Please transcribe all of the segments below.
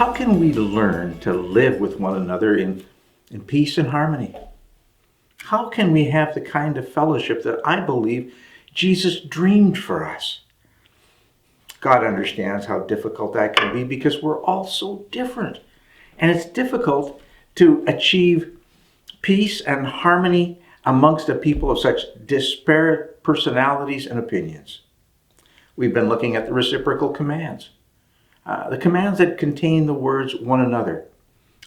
How can we learn to live with one another in peace and harmony? How can we have the kind of fellowship that I believe Jesus dreamed for us? God understands how difficult that can be because we're all so different. And it's difficult to achieve peace and harmony amongst a people of such disparate personalities and opinions. We've been looking at the reciprocal commands. The commands that contain the words one another.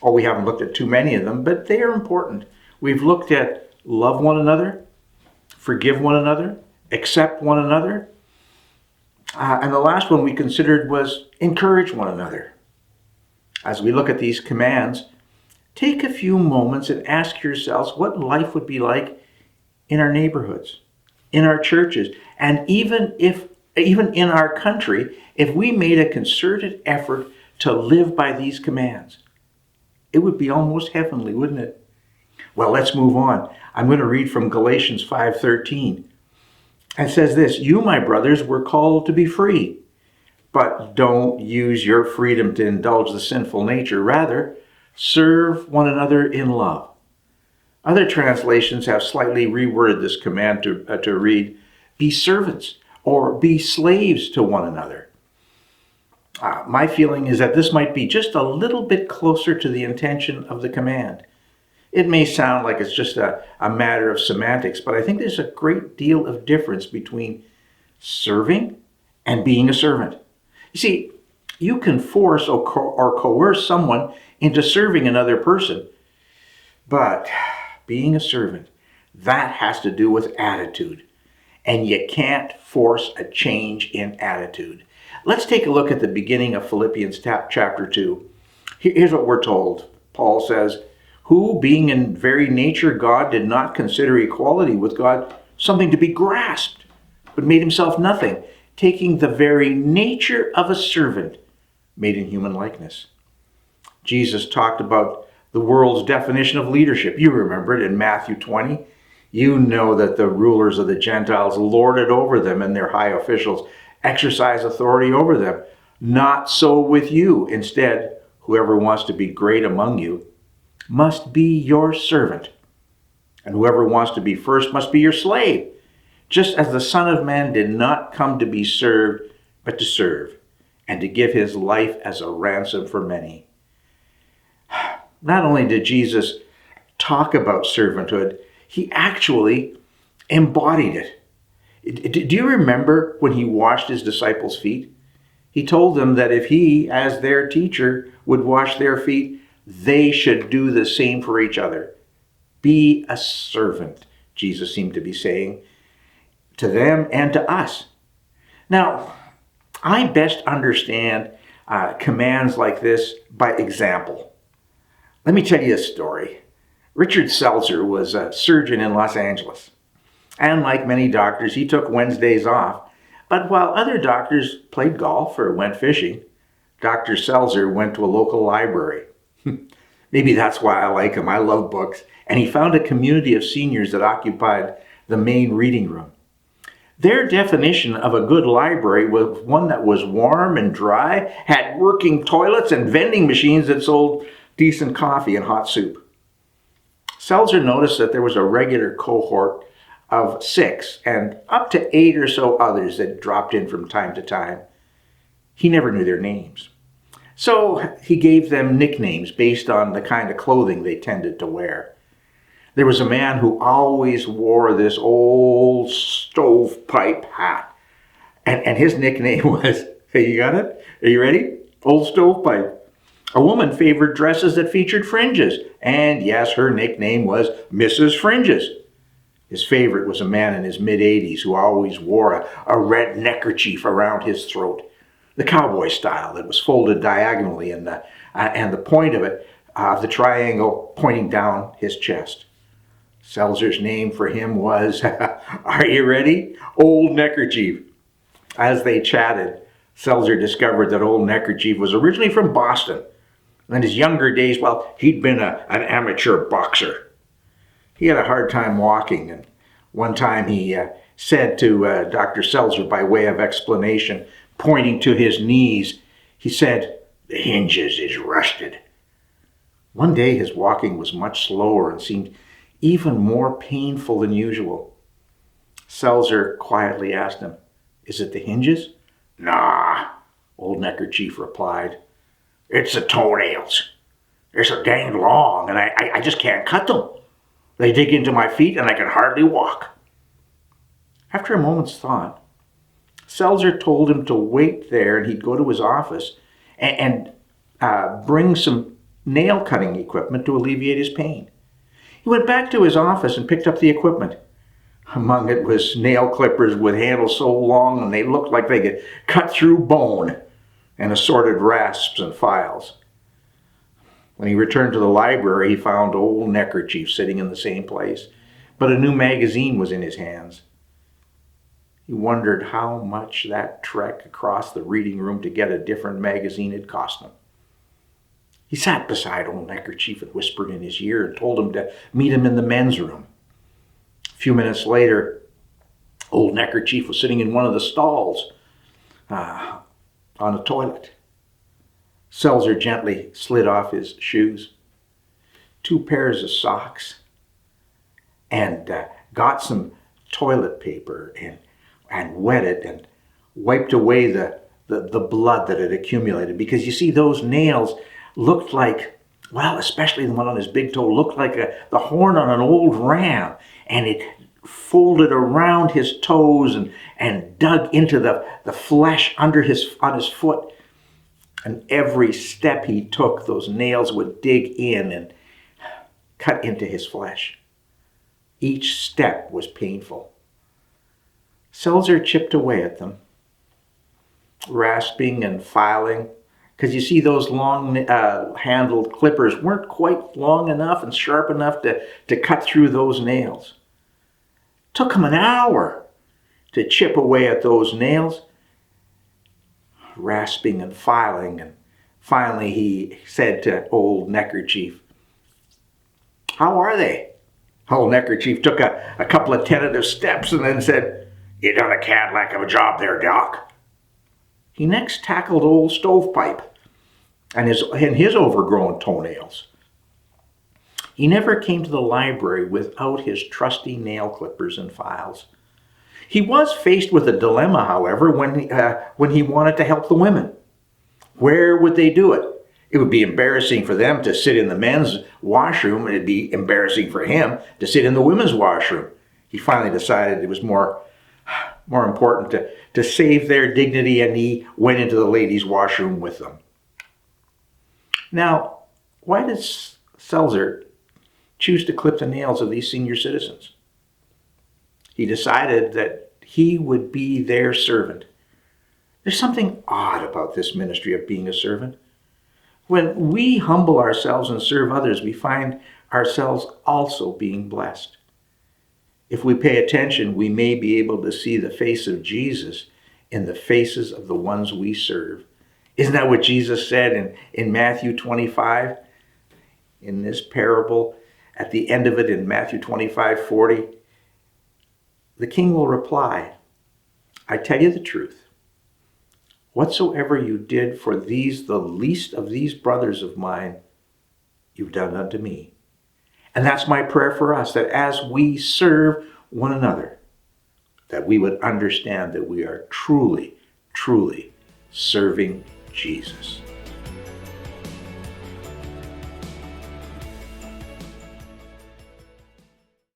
Oh, we haven't looked at too many of them, but they are important. We've looked at love one another, forgive one another, accept one another. And the last one we considered was encourage one another. As we look at these commands, take a few moments and ask yourselves what life would be like in our neighborhoods, in our churches, and even in our country, if we made a concerted effort to live by these commands. It would be almost heavenly, wouldn't it? Well, let's move on. I'm going to read from Galatians 5:13. It says this, "You, my brothers, were called to be free, but don't use your freedom to indulge the sinful nature. Rather, serve one another in love." Other translations have slightly reworded this command to read, "Be servants," or "be slaves to one another." My feeling is that this might be just a little bit closer to the intention of the command. It may sound like it's just a matter of semantics, but I think there's a great deal of difference between serving and being a servant. You see, you can force or coerce someone into serving another person, but being a servant, that has to do with attitude. And you can't force a change in attitude. Let's take a look at the beginning of Philippians chapter 2. Here's what we're told. Paul says, "Who, being in very nature God, did not consider equality with God something to be grasped, but made himself nothing, taking the very nature of a servant, made in human likeness." Jesus talked about the world's definition of leadership. You remember it in Matthew 20. You know that the rulers of the Gentiles lord it over them, and their high officials exercise authority over them. Not so with you. Instead, whoever wants to be great among you must be your servant. And whoever wants to be first must be your slave, just as the Son of Man did not come to be served, but to serve, and to give his life as a ransom for many. Not only did Jesus talk about servanthood, he actually embodied it. Do you remember when he washed his disciples' feet? He told them that if he, as their teacher, would wash their feet, they should do the same for each other. Be a servant, Jesus seemed to be saying to them and to us. Now, I best understand commands like this by example. Let me tell you a story. Richard Seltzer was a surgeon in Los Angeles. And like many doctors, he took Wednesdays off. But while other doctors played golf or went fishing, Dr. Seltzer went to a local library. Maybe that's why I like him. I love books. And he found a community of seniors that occupied the main reading room. Their definition of a good library was one that was warm and dry, had working toilets and vending machines that sold decent coffee and hot soup. Seltzer noticed that there was a regular cohort of 6 and up to 8 or so others that dropped in from time to time. He never knew their names. So he gave them nicknames based on the kind of clothing they tended to wear. There was a man who always wore this old stovepipe hat. And his nickname was, hey, you got it? Are you ready? Old stovepipe. A woman favored dresses that featured fringes. And yes, her nickname was Mrs. Fringes. His favorite was a man in his mid-80s who always wore a red neckerchief around his throat, the cowboy style that was folded diagonally and the point of it, the triangle pointing down his chest. Seltzer's name for him was, are you ready? Old Neckerchief. As they chatted, Seltzer discovered that Old Neckerchief was originally from Boston. In his younger days, well, he'd been an amateur boxer. He had a hard time walking, and one time he said to Dr. Seltzer, by way of explanation, pointing to his knees, he said, The hinges is rusted. One day his walking was much slower and seemed even more painful than usual. Seltzer quietly asked him, "Is it the hinges?" "Nah," old Neckerchief replied. "It's the toenails. They're so dang long, and I just can't cut them. They dig into my feet, and I can hardly walk." After a moment's thought, Seltzer told him to wait there, and he'd go to his office and bring some nail-cutting equipment to alleviate his pain. He went back to his office and picked up the equipment. Among it was nail clippers with handles so long and they looked like they could cut through bone, and assorted rasps and files. When he returned to the library, he found old Neckerchief sitting in the same place, but a new magazine was in his hands. He wondered how much that trek across the reading room to get a different magazine had cost him. He sat beside old Neckerchief and whispered in his ear and told him to meet him in the men's room. A few minutes later, old Neckerchief was sitting in one of the stalls on a toilet. Seltzer gently slid off his shoes, 2 pairs of socks, and got some toilet paper and wet it and wiped away the blood that had accumulated. Because you see, those nails looked like, well, especially the one on his big toe, looked like the horn on an old ram. And it folded around his toes and dug into the flesh on his foot. And every step he took, those nails would dig in and cut into his flesh. Each step was painful. Seltzer chipped away at them, rasping and filing, because you see, those long handled clippers weren't quite long enough and sharp enough to cut through those nails. It took him an hour to chip away at those nails, rasping and filing, and finally he said to old Neckerchief, "How are they?" Old Neckerchief took a couple of tentative steps and then said, "You done a Cadillac of a job there, Doc." He next tackled old Stovepipe and his overgrown toenails. He never came to the library without his trusty nail clippers and files. He was faced with a dilemma, however, when he wanted to help the women. Where would they do it? It would be embarrassing for them to sit in the men's washroom, and it'd be embarrassing for him to sit in the women's washroom. He finally decided it was more important to save their dignity, and he went into the ladies' washroom with them. Now, why did Seltzer choose to clip the nails of these senior citizens? He decided that he would be their servant. There's something odd about this ministry of being a servant. When we humble ourselves and serve others, we find ourselves also being blessed. If we pay attention, we may be able to see the face of Jesus in the faces of the ones we serve. Isn't that what Jesus said in Matthew 25? In this parable, at the end of it, in Matthew 25:40, the king will reply, "I tell you the truth. Whatsoever you did for these, the least of these brothers of mine, you've done unto me." And that's my prayer for us, that as we serve one another, that we would understand that we are truly, truly serving Jesus.